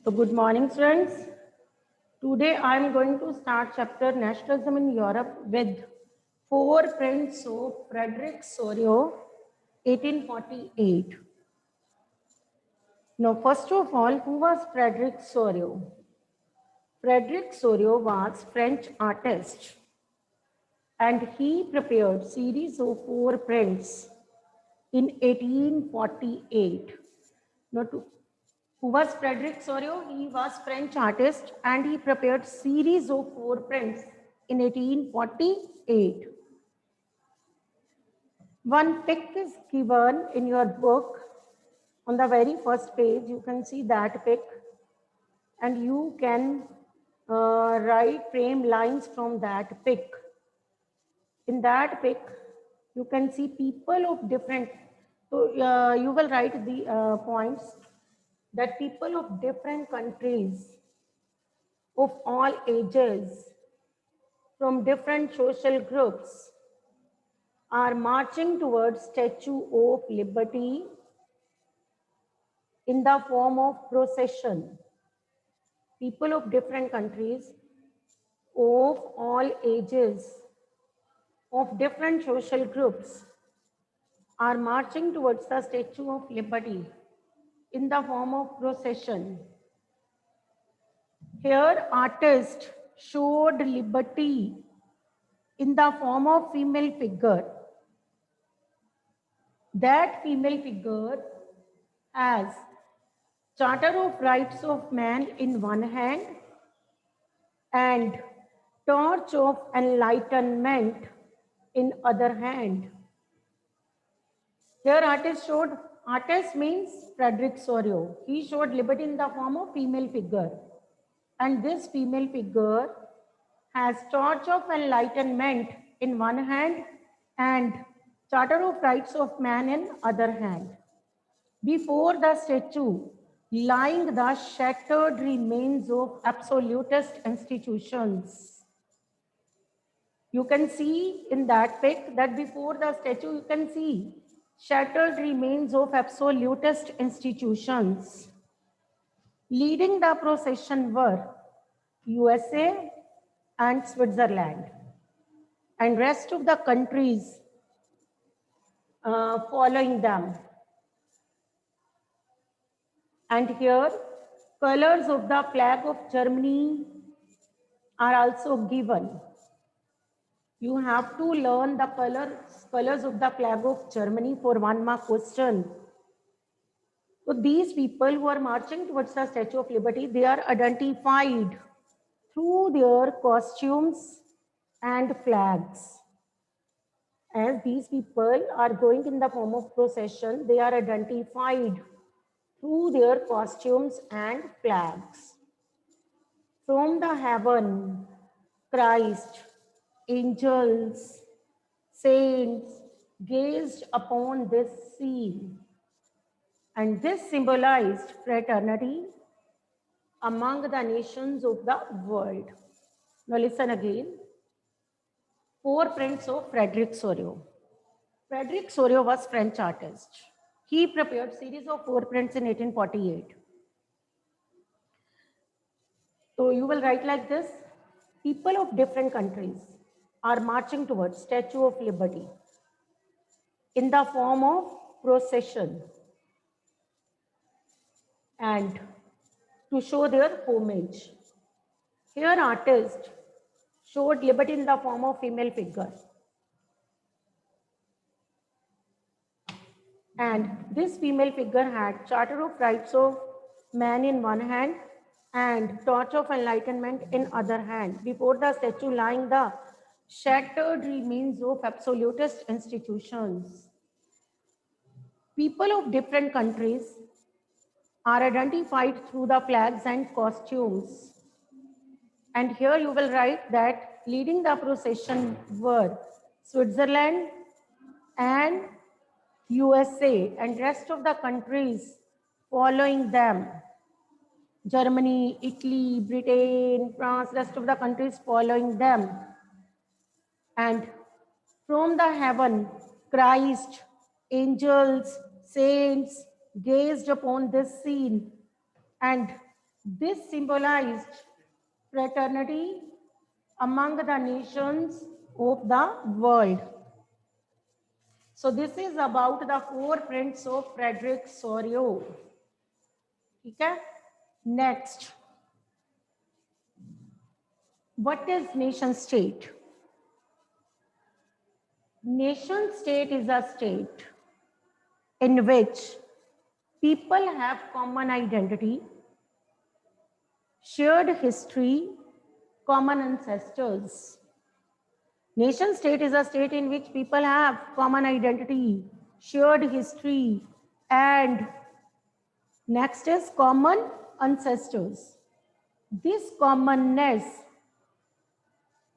So good morning, students. Today I am going to start chapter Nationalism in Europe with four prints of Frederick Sorio, 1848. Now, first of all, who was Frederick Sorio? Frederick Sorio was French artist and he prepared series of four prints in 1848. Now, who was Frederick Sorio? He was French artist and he prepared series of four prints in 1848. One pic is given in your book. On the very first page, you can see that pic and you can write frame lines from that pic. In that pic, you can see people of different, so you will write the points that people of different countries of all ages from different social groups are marching towards Statue of Liberty in the form of procession. People of different countries of all ages of different social groups are marching towards the Statue of Liberty in the form of procession. Here, artists showed liberty in the form of female figure. That female figure has Charter of Rights of Man in one hand and Torch of Enlightenment in other hand. Here artist means Frederick Sorio. He showed liberty in the form of female figure. And this female figure has Torch of Enlightenment in one hand and Charter of Rights of Man in other hand. Before the statue, lying the shattered remains of absolutist institutions. You can see in that pic that before the statue, you can see shattered remains of absolutist institutions. Leading the procession were USA and Switzerland, and rest of the countries following them. And here, colors of the flag of Germany are also given. You have to learn the colors of the flag of Germany for one mark question. So these people who are marching towards the Statue of Liberty, they are identified through their costumes and flags. As these people are going in the form of procession, they are identified through their costumes and flags. From the heaven, Christ, angels, saints gazed upon this scene, and this symbolized fraternity among the nations of the world. Now listen again. Four prints of Frederick Sorio. Frederick Sorio was French artist. He prepared series of four prints in 1848. So you will write like this. People of different countries are marching towards Statue of Liberty in the form of procession and to show their homage. Here artists showed liberty in the form of female figure. And this female figure had Charter of Rights of Man in one hand and Torch of Enlightenment in other hand. Before the statue lying the shattered remains of absolutist institutions. People of different countries are identified through the flags and costumes. And here you will write that leading the procession were Switzerland and USA and rest of the countries following them. Germany, Italy, Britain, France, rest of the countries following them. And from the heaven, Christ, angels, saints gazed upon this scene, and This symbolized fraternity among the nations of the world. So this is about the four friends of Frederick Sorio. Okay. Next, what is nation state? Nation state is a state in which people have common identity, shared history, common ancestors. Nation state is a state in which people have common identity, shared history, and next is common ancestors. This commonness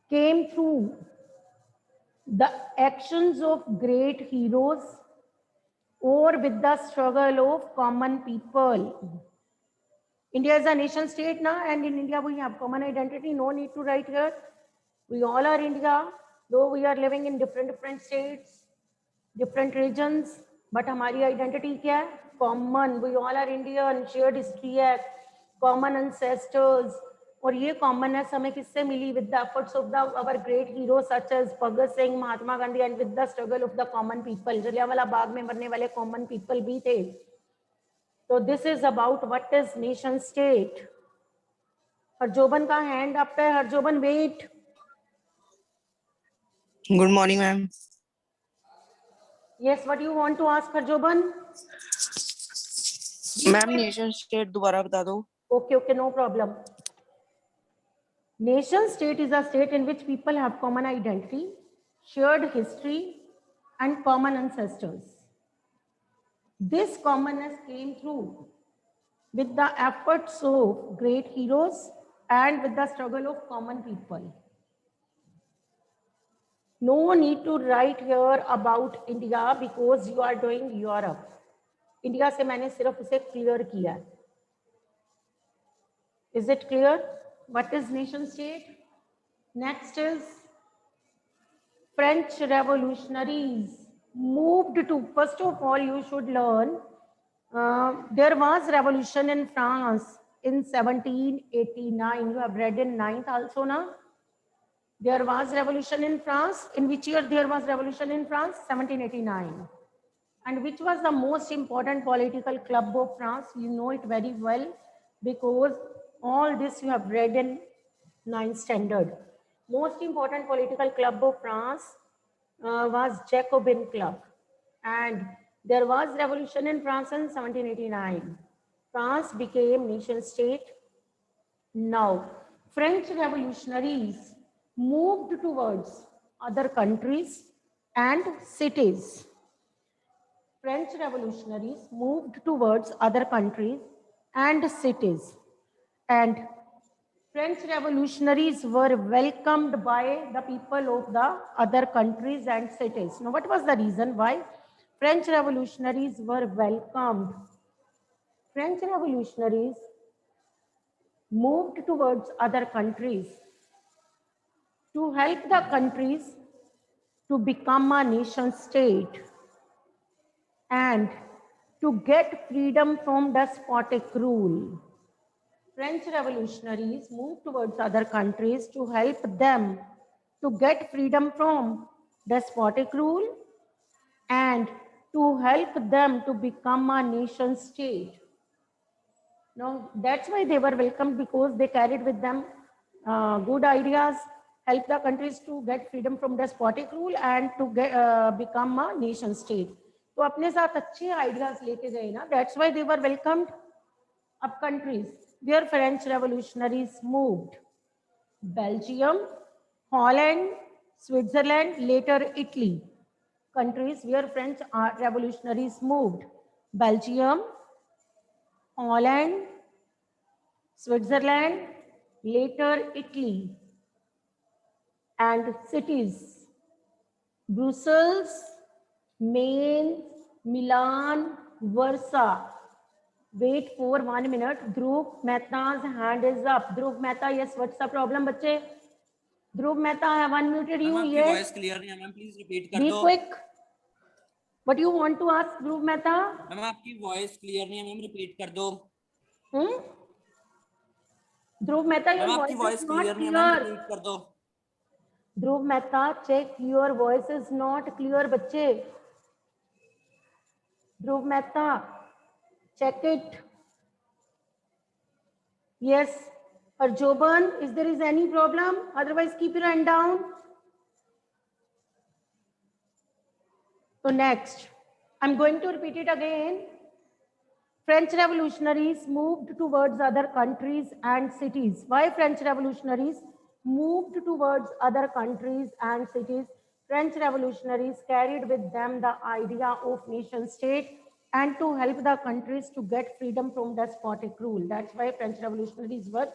came through the actions of great heroes or with the struggle of common people. India is a nation state now, and in India we have common identity. No need to write here. We all are India, though we are living in different states, different regions. But हमारी identity क्या है? Common. We all are Indian. Shared history है. Common ancestors. और ये commonness हमें किससे मिली? With the efforts of the our great hero such as Bhagat Singh, Mahatma Gandhi, and with the struggle of the common people. Jallianwala Bagh में मरने वाले कॉमन पीपल भी थे. तो this is about what is nation state. Harjoban का हैंड अप है. Harjoban wait. Good morning ma'am. Yes, what you want to ask Harjoban? Ma'am nation state दोबारा बता दो. Okay okay, no problem. Nation state is a state in which people have common identity, shared history, and common ancestors. This commonness came through with the efforts of great heroes and with the struggle of common people. No need to write here about India because you are doing Europe. India से मैंने सिर्फ उसे clear किया. Is it clear? What is nation state? Next is French revolutionaries moved to, first of all you should learn, there was revolution in France in 1789. You have read in 9th also now. There was revolution in France. In which year there was revolution in France? 1789. And which was the most important political club of France? You know it very well because all this you have read in 9th standard. Most important political club of France was Jacobin Club. And there was revolution in France in 1789. France became nation state. Now, French revolutionaries moved towards other countries and cities. French revolutionaries moved towards other countries and cities. And French revolutionaries were welcomed by the people of the other countries and cities. Now, what was the reason why French revolutionaries were welcomed? French revolutionaries moved towards other countries to help the countries to become a nation state and to get freedom from despotic rule. French revolutionaries moved towards other countries to help them to get freedom from despotic rule and to help them to become a nation state. Now, that's why they were welcomed, because they carried with them good ideas, help the countries to get freedom from despotic rule and to get, become a nation state. तो अपने साथ अच्छे ideas लेके गए ना, that's why they were welcomed. Up countries where French revolutionaries moved: Belgium, Holland, Switzerland, later Italy. Countries where French revolutionaries moved: Belgium, Holland, Switzerland, later Italy. And cities: Brussels, Mainz, Milan, Warsaw. Wait for 1 minute. Dhruv Mehta's hand is up. Dhruv Mehta, yes, what's the problem, बच्चे? Dhruv Mehta, I have unmuted you. Yes. Voice clear नहीं है ma'am, please repeat कर Be दो. quick. What do you want to ask, Dhruv Mehta? Ma'am आपकी voice clear नहीं है ma'am, repeat कर दो. Dhruv Mehta, your मैम आपकी voice voice is not clear नहीं है मैम, clear. रिपीट कर दो. Dhruv Mehta, check your voice is not clear, बच्चे. Dhruv Mehta, check it. Yes. Arjoban, is there is any problem? Otherwise, keep your hand down. So next, I'm going to repeat it again. French revolutionaries moved towards other countries and cities. Why French revolutionaries moved towards other countries and cities? French revolutionaries carried with them the idea of nation state and to help the countries to get freedom from despotic rule. That's why French revolutionaries were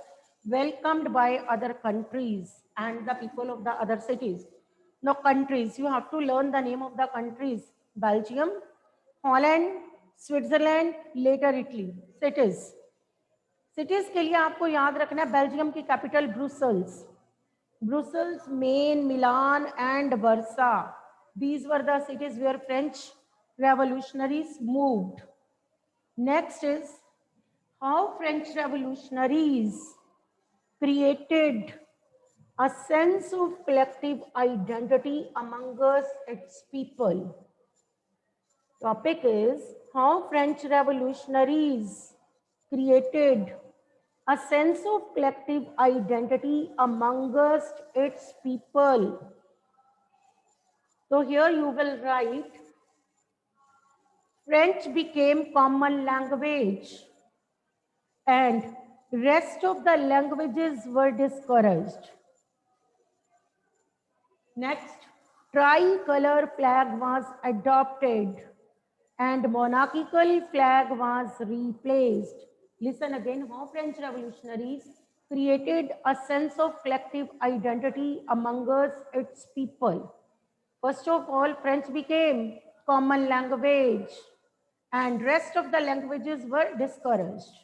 welcomed by other countries and the people of the other cities. Now countries, you have to learn the name of the countries. Belgium, Holland, Switzerland, later Italy. Cities, cities के लिए आपको याद रखना है Belgium की capital Brussels, Brussels, Mainz, Milan and Warsaw. These were the cities where French revolutionaries moved. Next is how French revolutionaries created a sense of collective identity among its people. Topic is how French revolutionaries created a sense of collective identity amongst its people. So here you will write, French became common language and rest of the languages were discouraged. Next, tricolor flag was adopted and monarchical flag was replaced. Listen again, how French revolutionaries created a sense of collective identity amongst its people. First of all, French became common language and rest of the languages were discouraged.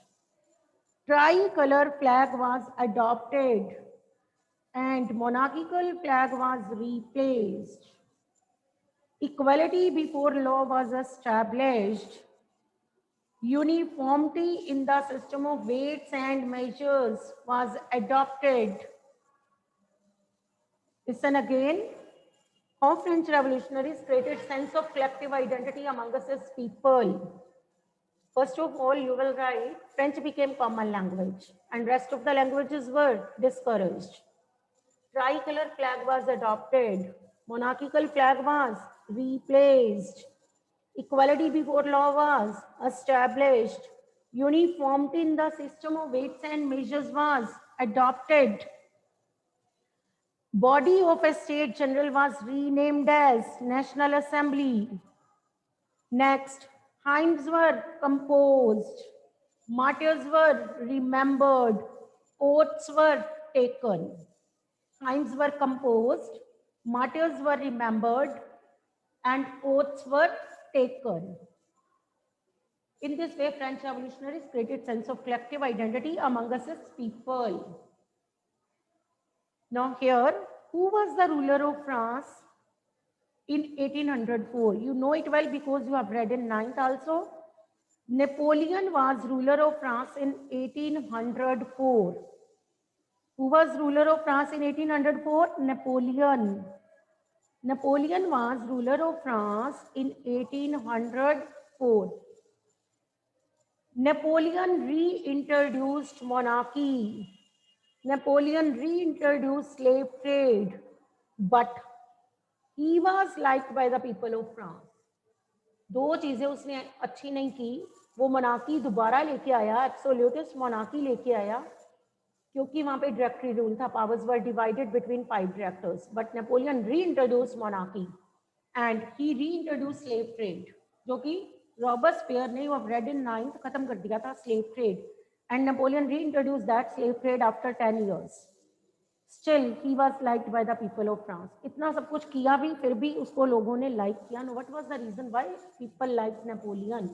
Tricolor flag was adopted and monarchical flag was replaced. Equality before law was established. Uniformity in the system of weights and measures was adopted. Listen again. How French revolutionaries created sense of collective identity amongst its people. First of all, you will write French became common language and rest of the languages were discouraged. Tricolor flag was adopted. Monarchical flag was replaced. Equality before law was established. Uniformity in the system of weights and measures was adopted. Body of a state general was renamed as National Assembly. Next, hymns were composed. Martyrs were remembered. Oaths were taken. Hymns were composed. Martyrs were remembered. And oaths were taken. In this way, French revolutionaries created sense of collective identity among us as people. Now here, who was the ruler of France in 1804? You know it well because you have read in 9th also. Napoleon was ruler of France in 1804. Who was ruler of France in 1804? Napoleon. Napoleon was ruler of France in 1804. Napoleon reintroduced monarchy. Napoleon reintroduced slave trade, but he was liked by the people of France. दो चीजें उसने अच्छी नहीं की. वो monarchy दोबारा लेके आया, एब्सोल्यूटिस्ट मोनार्की लेके आया, क्योंकि वहां पे डायरेक्टरी रूल था. Powers were divided between 5 directors. But Napoleon reintroduce monarchy and he reintroduce slave trade, जो कि रॉबर्टस्पियर ने, you have read in 9th, खत्म कर दिया था slave trade. And Napoleon reintroduced that slave trade after 10 years. Still, he was liked by the people of France. इतना सब कुछ किया भी, फिर भी उसको लोगों ने like किया. No, what was the reason why people liked Napoleon?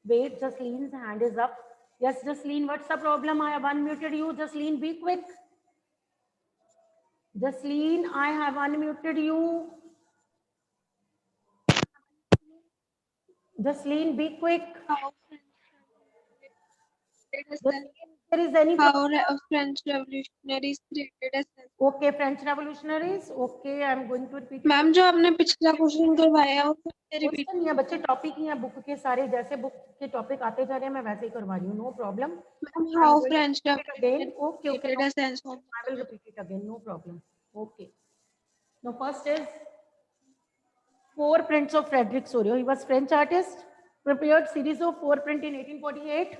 Wait, Jaslene's hand is up. Yes, Jasleen, what's the problem? I have unmuted you. Jasleen, be quick. Jasleen, I have unmuted you. Jasleen, be quick. Jasleen, there is any How French revolutionaries created a sense. okay, French revolutionaries, okay, I'm going to repeat it. Ma'am जो आपने पिछला question करवाया वो repeat question ये बच्चे topic ही है book के सारे, जैसे बुक के टॉपिक आते जा रहे हैं मैं वैसे ही करवा रही हूँ, no problem. Ma'am how French again, okay, created a sense of I will repeat it again, no problem. Okay. Now first is four prints of Frederick Sorio. He was French artist, prepared series of four print in 1848.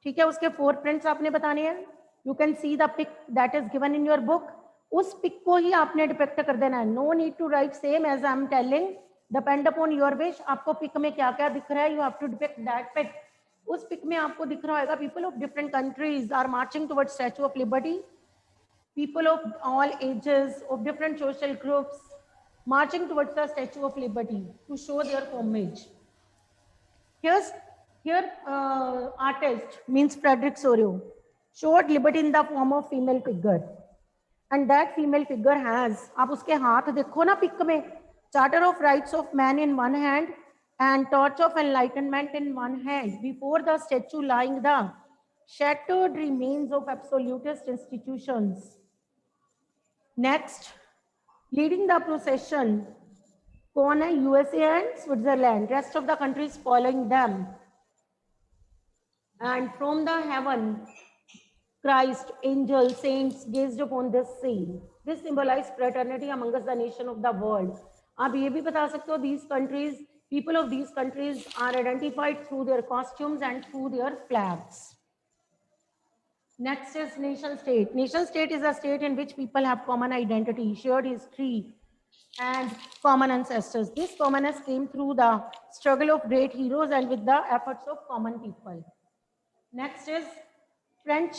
ठीक है, उसके four prints आपने बताने हैं. You can see the pic that is given in your book. उस pic को ही आपने डिपेक्ट कर देना है. No need to write same as I am telling, depend upon your wish. आपको पिक में क्या क्या दिख रहा है, you have to depict that pic. उस पिक में आपको दिख रहा होगा people of different countries are marching towards Statue of Liberty. People of all ages, of different social groups, marching towards the Statue of Liberty to show their homage. Here, artist means Frederick Sorio showed liberty in the form of female figure, and that female figure has, आप उसके हाथ देखो ना pick में, Charter of Rights of Man in one hand and Torch of Enlightenment in one hand. Before the statue lying the shattered remains of absolutist institutions. Next, leading the procession, कौन है? USA and Switzerland. Rest of the countries following them. And from the heaven, Christ, angels, saints gazed upon this scene. This symbolized fraternity amongst the nation of the world. आप ये भी बता सकते हो, these countries, people of these countries are identified through their costumes and through their flags. Next is nation state. Nation state is a state in which people have common identity, shared history, and common ancestors. This commonness came through the struggle of great heroes and with the efforts of common people. Next is French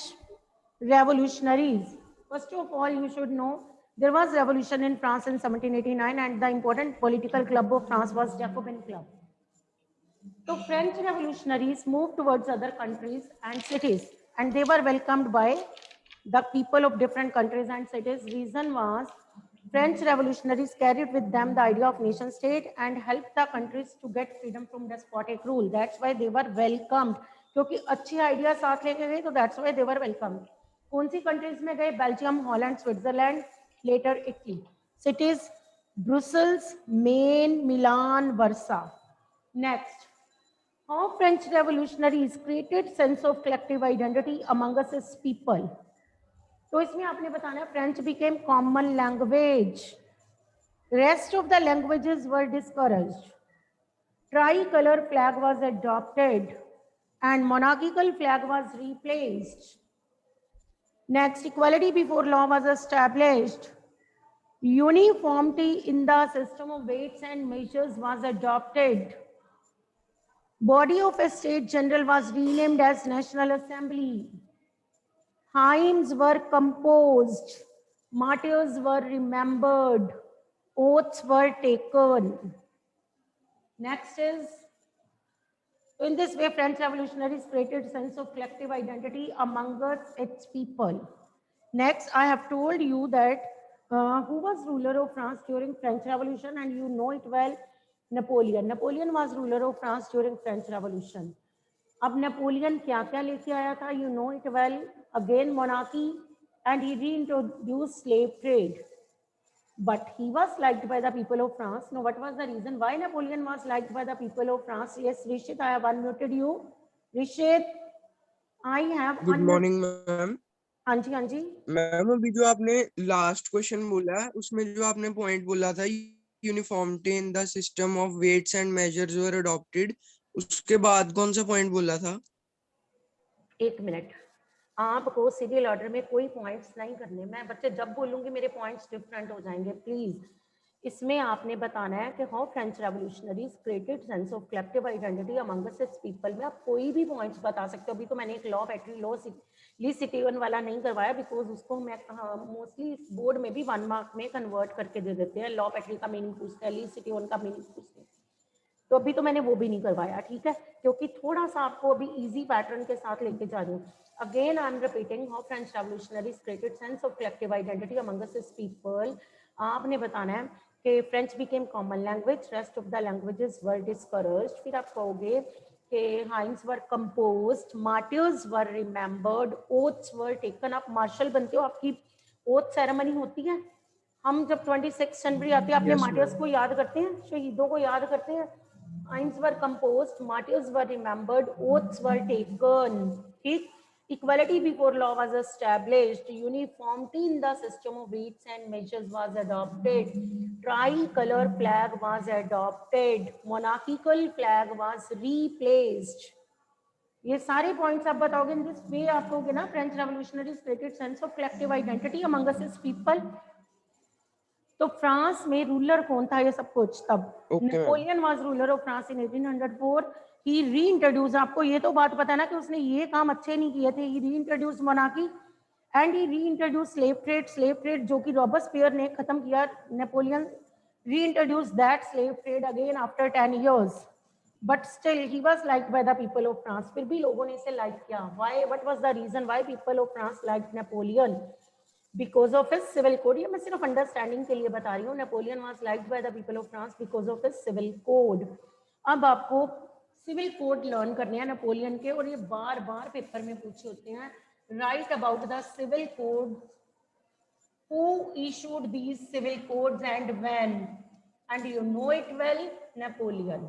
revolutionaries. First of all, you should know there was revolution in France in 1789, and the important political club of France was Jacobin Club. So French revolutionaries moved towards other countries and cities, and they were welcomed by the people of different countries and cities. Reason was French revolutionaries carried with them the idea of nation state and helped the countries to get freedom from despotic rule. That's why they were welcomed. क्योंकि अच्छे idea साथ लेके गए, तो that's why they were welcomed. कौन सी countries में गए? Belgium, Holland, Switzerland, later Italy. Cities Brussels, Mainz, Milan, Warsaw. Next, how French revolutionaries created sense of collective identity among us as people. तो इसमें आपने बताना है French became common language. Rest of the languages were discouraged. Tricolor flag was adopted and monarchical flag was replaced. Next, equality before law was established. Uniformity in the system of weights and measures was adopted. Body of a state general was renamed as National Assembly. Hymns were composed. Martyrs were remembered. Oaths were taken. Next is, in this way, French revolutionaries created sense of collective identity among its people. Next, I have told you that who was ruler of France during French Revolution, and you know it well, Napoleon. Napoleon was ruler of France during French Revolution. अब Napoleon क्या क्या लेके आया था? You know it well. Again monarchy, and he reintroduced slave trade. But he was liked by the people of France. Now, what was the reason why Napoleon was liked by the people of France? Yes, Rishit, I have unmuted you. Rishit, I have. Good morning ma'am. हाँ जी, हाँ जी. Ma'am अभी जो आपने last question बोला, उसमें जो आपने point बोला था uniformity in the system of weights and measures were adopted, उसके बाद कौन सा पॉइंट बोला था? एक मिनट, आपको सीरियल ऑर्डर में कोई पॉइंट्स नहीं करने. मैं बच्चे जब बोलूंगी मेरे पॉइंट्स डिफरेंट हो जाएंगे, प्लीज. इसमें आपने बताना है कि how French revolutionaries created sense of collective identity among us people. में आप कोई भी पॉइंट्स बता सकते हो. अभी तो मैंने एक लॉ बैटरी लॉ ली सिटी वन वाला नहीं करवाया, बिकॉज उसको मैं मोस्टली बोर्ड में भी 1 मार्क में कन्वर्ट करके दे देते हैं. लॉ बैटरी का मीनिंग पूछते हैं, ली सिटी वन का मीनिंग पूछते हैं, तो अभी तो मैंने वो भी नहीं करवाया, ठीक है, क्योंकि थोड़ा सा आपको अभी इजी पैटर्न के साथ लेके जा रही हूँ. Again I am repeating how French revolutionaries created sense of collective identity among us people. आपने बताना है कि French became common language, rest of the languages were discouraged. फिर आप कहोगे Okay, Hymns were composed, martyrs were remembered, oaths were taken. आप martial बनते हो, आपकी ओथ सेरेमनी होती है. हम जब 26 जनवरी आती है अपने Yes, मार्टियर्स ma'am. को याद करते हैं, शहीदों को याद करते हैं. Hymns were composed, martyrs were remembered, oaths were taken. ठीक. Equality before law was established. Uniformity in the system of weights and measures was adopted. Tricolor flag was adopted. Monarchical flag was replaced. ये सारे points आप बताओगे. In this way आप कहोगे ना, French revolutionaries created sense of collective identity among us it's people. तो France में ruler कौन था ये सब कुछ तब? Okay, ma'am. Napoleon was ruler of France in 1804. He reintroduce, आपको ये तो बात पता है ना कि उसने ये काम अच्छे नहीं किए थे. He reintroduce monarchy and he reintroduce slave trade जो कि रॉबस्पियर ने खत्म किया. Napoleon reintroduce that slave trade again after 10 years. But still he was liked by the people of France. फिर भी लोगों ने इसे लाइक किया. Why? What was the reason why people of France liked Napoleon? Because of his civil code. ये मैं सिर्फ understanding के लिए बता रही हूँ. Napoleon was liked by the people of France because of his civil code. अब आपको सिविल कोड लर्न करने हैं नेपोलियन के, और ये बार बार पेपर में पूछे होते हैं. Write about the civil code. Who issued these civil codes and when? And you know it well, Napoleon.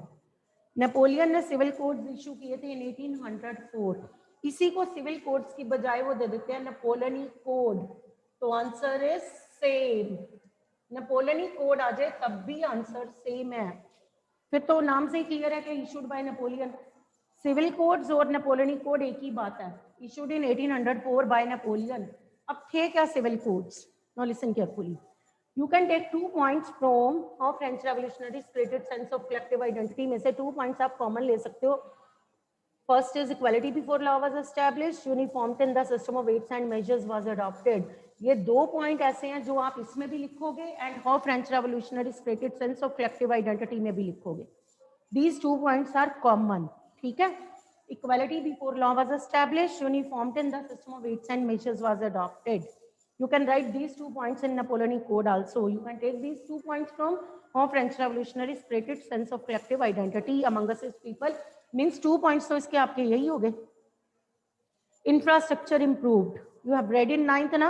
Napoleon ने सिविल कोड्स इशू किए थे इन 1804. इसी को सिविल कोड्स की बजाय वो दे देते हैं नेपोलियनी कोड. तो आंसर इज सेम. नेपोलियनी कोड आ जाए तब भी आंसर सेम है. फिर तो नाम से ही क्लियर है कि issued by Napoleon. Civil codes और नेपोलियनी कोड एक ही बात है. Issued in 1804 by Napoleon. अब थे क्या civil codes? Now listen carefully. You can take 2 points from how French revolutionaries created sense of collective identity. में से 2 points आप common ले सकते हो. First is equality before law was established. Uniformity in the system of weights and measures was adopted. ये 2 point ऐसे हैं जो आप इसमें भी लिखोगे and how French revolutionaries created sense of collective identity में भी लिखोगे. These 2 points are common. ठीक है? Equality before law was established. Uniformity in the system of weights and measures was adopted. You can write these 2 points in Napoleonic Code also. You can take these 2 points from how French revolutionaries created sense of collective identity among us as people. Means 2 points तो इसके आपके यही हो गए. Infrastructure improved. You have read in 9th ना.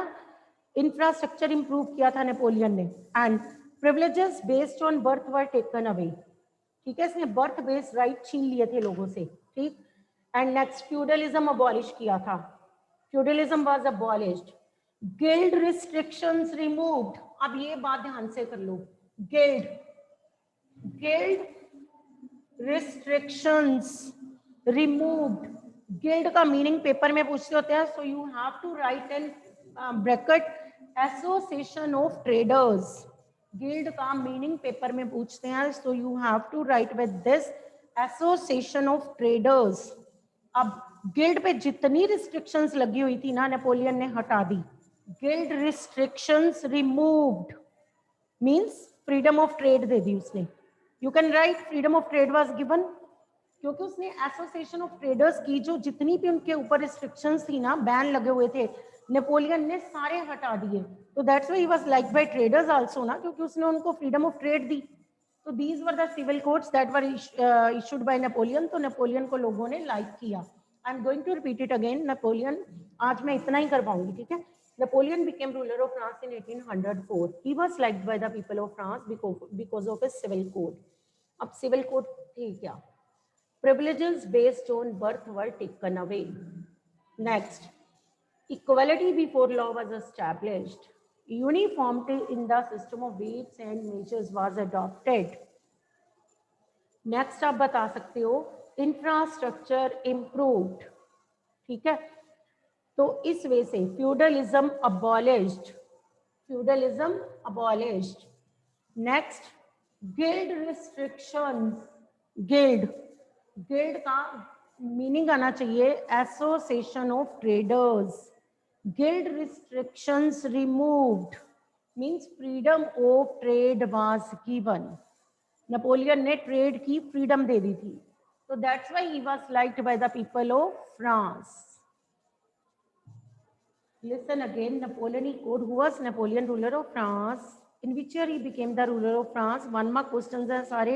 Infrastructure improve किया था Napoleon ने. And privileges based on birth were taken away. ठीक है, इसने बर्थ बेस्ड राइट छीन लिए थे लोगों से. ठीक. एंड नेक्स्ट फ्यूडलिज्म अबॉलिश किया था. Feudalism was abolished. Guild restrictions removed. अब ये बात ध्यान से कर लो. Guild restrictions removed. गिल्ड का मीनिंग पेपर में पूछते होते हैं. So you have to write in bracket association of traders. Guild का मीनिंग पेपर में पूछते हैं. So you have to write with this association of traders. अब गिल्ड पे जितनी रिस्ट्रिक्शंस लगी हुई थी ना, नेपोलियन ने हटा दी. Guild restrictions removed means freedom of trade दे दी उसने. You can write freedom of trade was given, क्योंकि उसने एसोसिएशन ऑफ ट्रेडर्स की जो जितनी भी उनके ऊपर रिस्ट्रिक्शंस थी ना, बैन लगे हुए थे, नेपोलियन ने सारे हटा दिए. तो that's why he was liked by traders also ना, क्योंकि उसने उनको फ्रीडम ऑफ ट्रेड दी. तो these were the civil codes that were issued by Napoleon. तो नेपोलियन को लोगों ने लाइक किया. I am going to repeat it again. Napoleon, आज मैं इतना ही कर पाऊंगी. ठीक है. Napoleon became ruler of France in 1804. He was liked by the people of France because of his civil code. अब civil code थी क्या? Privileges based on birth were taken away. Next, equality before law was established. Uniformity in the system of weights and measures was adopted. Next आप बता सकते हो infrastructure improved. ठीक है. तो इस वे से feudalism abolished. Next, guild restrictions. Guild का मीनिंग आना चाहिए association of traders. Guild restrictions removed means freedom of trade was given. Napoleon ने ट्रेड की फ्रीडम दे दी थी. तो that's why he was liked by the people of France. Listen again. Napoleonic Code. Who was Napoleon ruler of France? In which year he became the ruler of France? 1 mark questions हैं सारे.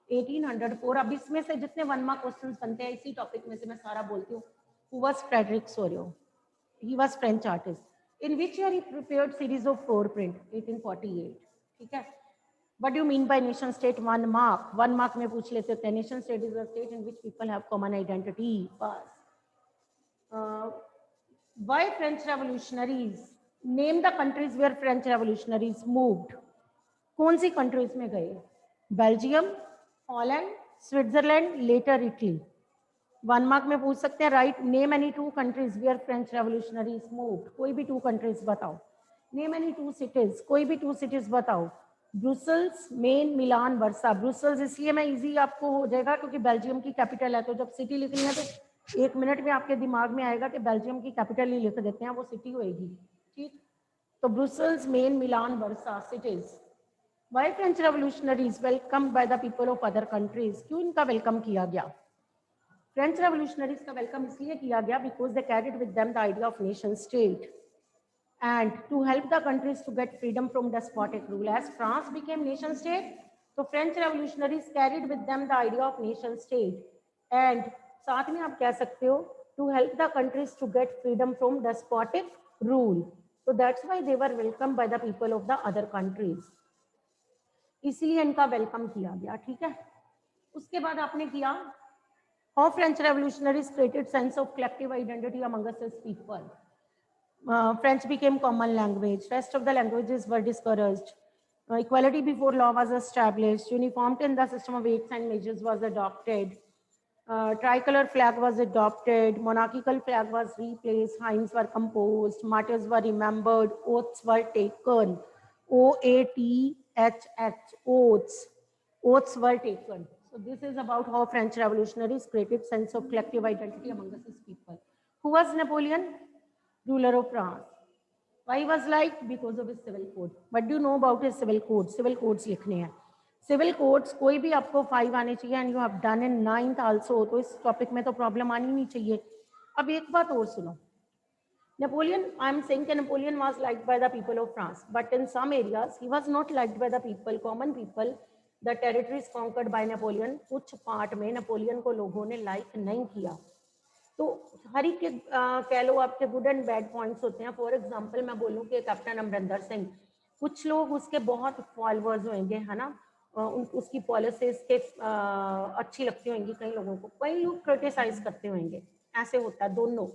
1804। अब इसमें से जितने 1 mark questions बनते हैं इसी topic में से मैं सारा बोलती हूँ। Who was Frederick Sorio? He was French artist. In which year he prepared series of 4 print? 1848. ठीक है। What do you mean by nation state? 1 mark. 1 mark में पूछ लेते थे। Nation state is a state in which people have common identity. Pass. Why French revolutionaries? Name the countries where French revolutionaries moved. कौन सी countries में गए? Belgium, Holland, Switzerland, later Italy. 1 mark में पूछ सकते हैं, write name any 2 countries where French revolutionaries moved. कोई भी 2 countries बताओ। नेम एनी 2 सिटीज, कोई भी 2 सिटीज बताओ। ब्रुसल्स, मेन, मिलान, वर्सा। ब्रुसल्स इसलिए मैं इजी आपको हो जाएगा क्योंकि बेल्जियम की कैपिटल है, तो जब सिटी लिखनी है तो 1 मिनट में आपके दिमाग में आएगा कि बेल्जियम की कैपिटल ही लिख देते हैं, वो सिटी होएगी। ठीक, तो Brussels, main, Milan, versa cities. Why French revolutionaries welcomed by the people of other countries? क्यों इनका वेलकम किया गया? फ्रेंच रेवोल्यूशनरीज का वेलकम इसलिए किया गया because they carried with them the idea of nation state and to help the countries to get freedom from despotic rule. As France became nation state, तो French revolutionaries carried with them the idea of nation state and साथ में आप कह सकते हो to help the countries to get freedom from despotic rule. तो that's why they were welcome by the people of the other countries, इसलिए इनका welcome किया गया। ठीक है, उसके बाद आपने किया how French revolutionaries created sense of collective identity among us people. French became common language, rest of the languages were discouraged, equality before law was established, uniformity in the system of weights and measures was adopted, tricolor flag was adopted, monarchical flag was replaced, hymns were composed, martyrs were remembered, oaths were taken, OATHH, oaths, oaths were taken. So this is about how French revolutionaries created sense of collective identity among his people. Who was Napoleon? Ruler of France. Why he was liked? Because of his civil code. What do you know about his civil code? Civil codes लिखने हैं। Civil codes कोई भी आपको 5 आने चाहिए and you have done in 9th also, तो इस topic में तो प्रॉब्लम आनी नहीं चाहिए। अब एक बात और सुनो, नेपोलियन, आई एम सेइंग कि Napoleon was liked by the people of France, but in some areas he was not liked by the people, common people. The territories conquered by Napoleon, कुछ पार्ट में Napoleon को लोगों ने like नहीं किया। तो हर एक के कह लो आपके गुड एंड बैड पॉइंट्स होते हैं। फॉर एग्जांपल मैं बोलूं कि कैप्टन अमरिंदर सिंह, कुछ लोग उसके बहुत फॉलोअर्स होंगे, है ना, उसकी पॉलिसीज के अच्छी लगती होंगी कई लोगों को, कई लोग क्रिटिसाइज करते होंगे, ऐसे होता है दोनों।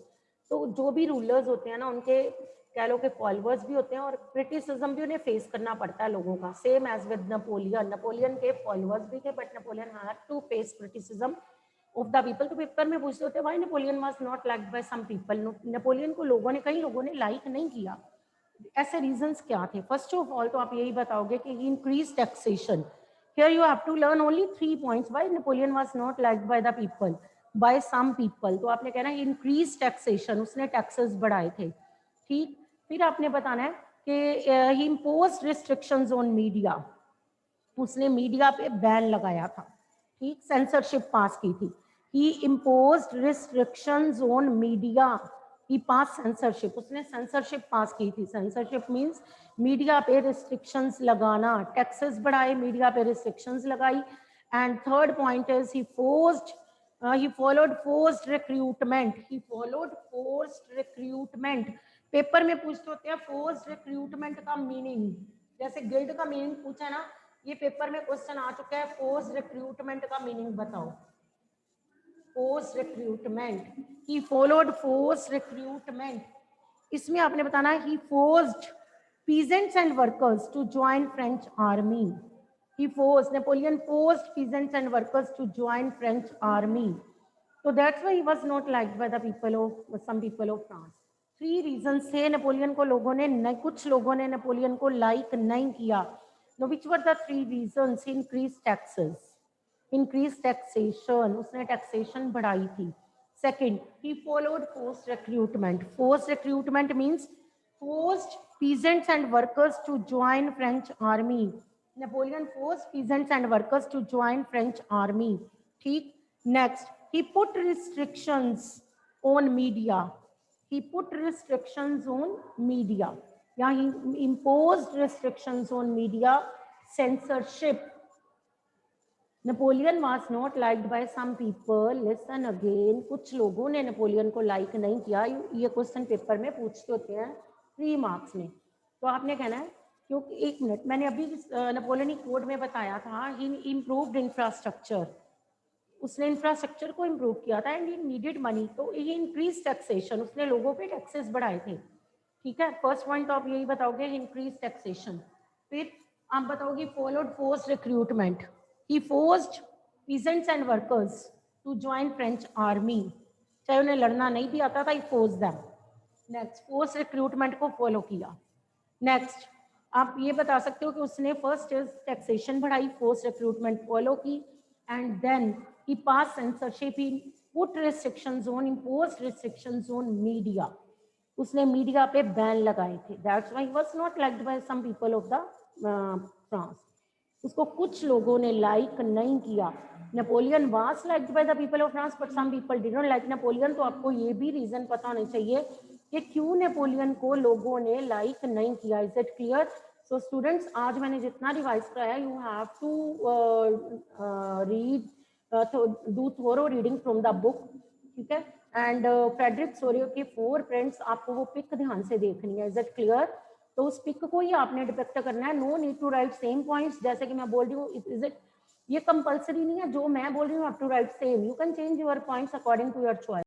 तो जो भी रूलर्स होते हैं ना, उनके कह लो कि फॉलोअर्स भी होते हैं और क्रिटिसिज्म भी उन्हें फेस करना पड़ता है लोगों का। Same as with Napoleon, Napoleon के फॉलोअर्स भी थे but Napoleon had to face criticism of the people. तो पेपर में पूछते होते why Napoleon was not liked by some people, Napoleon को लोगों ने, कई लोगों ने लाइक नहीं किया। ऐसे रीजंस क्या थे? फर्स्ट ऑफ ऑल तो आप यही बताओगे कि increase taxation. Here you have to learn only 3 points. Why Napoleon was not liked by the people, by some people? तो आपने कहना है increase taxation, उसने taxes बढ़ाए थे। ठीक, फिर आपने बताना है कि he imposed restrictions on media, उसने मीडिया पे बैन लगाया था। ठीक, सेंसरशिप पास की थी। he imposed restrictions on media, he passed censorship, उसने सेंसरशिप पास की थी। सेंसरशिप मींस मीडिया पे रिस्ट्रिक्शंस लगाना, टैक्सेस बढ़ाए, मीडिया पे रिस्ट्रिक्शंस लगाई। And third point is he followed forced recruitment, he followed forced recruitment। Paper में पूछते होते हैं forced recruitment का मीनिंग, जैसे गिल्ड का मीनिंग पूछा है ना, ये पेपर में क्वेश्चन आ चुका है, forced recruitment का मीनिंग बताओ। forced recruitment, he followed forced recruitment, इसमें आपने बताना है he forced peasants and workers to join French army, he forced, Napoleon forced peasants and workers to join French army, so that's why he was not liked by the people of some people of France। 3 reasons थे Napoleon को लोगों ने, कुछ लोगों ने Napoleon को like नहीं किया। Now which were the 3 reasons? Increased taxes, increased taxation, उसने taxation बढ़ाई थी। Second, he followed forced recruitment, forced recruitment means forced peasants and workers to join French army, Napoleon forced peasants and workers to join French army। ठीक, next he put restrictions on media, he put restrictions on media, yeah, he imposed restrictions on media, censorship, Napoleon was not liked by some people, listen again, कुछ लोगों ने Napoleon को like नहीं किया। ये question paper में पूछते होते हैं 3 मार्क्स में। तो आपने कहना है, क्योंकि 1 मिनट, मैंने अभी नेपोलियनिक कोड में बताया था, ही इम्प्रूव्ड इंफ्रास्ट्रक्चर, उसने इंफ्रास्ट्रक्चर को इम्प्रूव किया था, एंड ही नीडेड मनी, तो ही इंक्रीज टैक्सेशन, उसने लोगों पे टैक्सेस बढ़ाए थे। ठीक है, फर्स्ट पॉइंट आप यही बताओगे, इंक्रीज टैक्सेशन। फिर आप बताओगे followed forced recruitment, he forced peasants and workers to join French army, चाहे उन्हें लड़ना नहीं भी आता था, he force them. Next, force recruitment को फॉलो किया। नेक्स्ट, आप ये बता सकते हो कि उसने फर्स्ट टैक्सेशन बढ़ाई, फोर्स रिक्रूटमेंट फॉलो की, and then he passed censorship, he put restrictions on, imposed restrictions on media, उसने मीडिया पे बैन लगाए थे। That's why he was not liked by some people of the France, उसको कुछ लोगों ने लाइक नहीं किया। Napoleon was liked by the people of France, but some people did not like Napoleon। तो आपको ये भी रीजन पता होने चाहिए कि क्यों नेपोलियन को लोगों ने लाइक नहीं किया। Is it clear? So students, आज मैंने जितना रिवाइज कराया, you have to read, do thorough reading from the book, ठीक है। एंड फ्रेडरिक सोरियो की 4 फ्रेंड्स, आपको वो पिक ध्यान से देखनी है। Is it clear? तो उस पिक को ही आपने डिपेक्ट करना है। No need to write same points, जैसे कि मैं बोल रही हूँ। इज इट, ये कंपल्सरी नहीं है, जो मैं बोल रही हूँ आप to write same, you can change your points according to your choice.